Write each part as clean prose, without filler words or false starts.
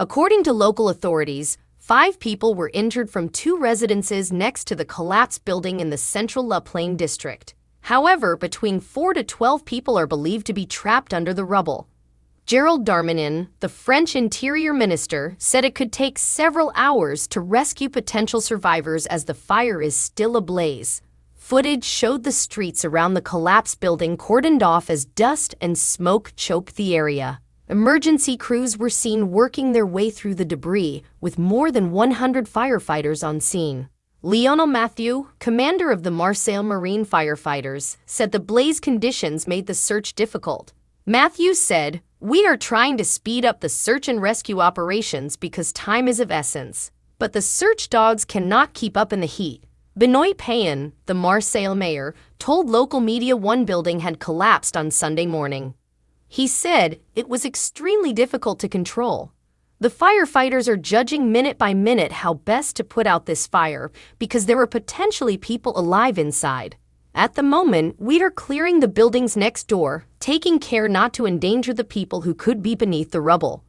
According to local authorities, 5 people were injured from 2 residences next to the collapsed building in the central La Plaine district. However, between 4 to 12 people are believed to be trapped under the rubble. Gérald Darmanin, the French Interior Minister, said it could take several hours to rescue potential survivors as the fire is still ablaze. Footage showed the streets around the collapsed building cordoned off as dust and smoke choked the area. Emergency crews were seen working their way through the debris, with more than 100 firefighters on scene. Lionel Mathieu, commander of the Marseille Marine firefighters, said the blaze conditions made the search difficult. Mathieu said, "We are trying to speed up the search and rescue operations because time is of essence. But the search dogs cannot keep up in the heat." Benoit Payan, the Marseille mayor, told local media one building had collapsed on Sunday morning. He said it was extremely difficult to control. The firefighters are judging minute by minute how best to put out this fire because there were potentially people alive inside. At the moment, we are clearing the buildings next door, taking care not to endanger the people who could be beneath the rubble.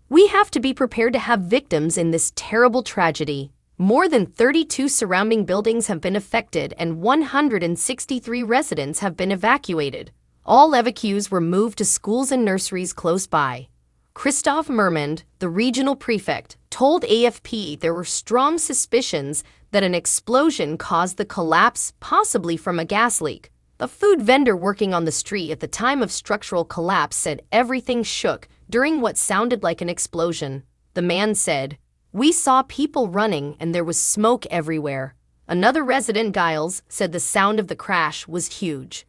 We have to be prepared to have victims in this terrible tragedy. More than 32 surrounding buildings have been affected and 163 residents have been evacuated. All evacuees were moved to schools and nurseries close by. Christophe Mermond, the regional prefect, told AFP there were strong suspicions that an explosion caused the collapse, possibly from a gas leak. A food vendor working on the street at the time of structural collapse said everything shook during what sounded like an explosion. The man said, "We saw people running and there was smoke everywhere." Another resident, Giles, said the sound of the crash was huge.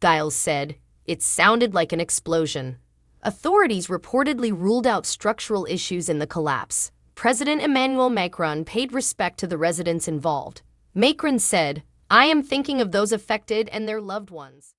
Giles said, "It sounded like an explosion." Authorities reportedly ruled out structural issues in the collapse. President Emmanuel Macron paid respect to the residents involved. Macron said, "I am thinking of those affected and their loved ones."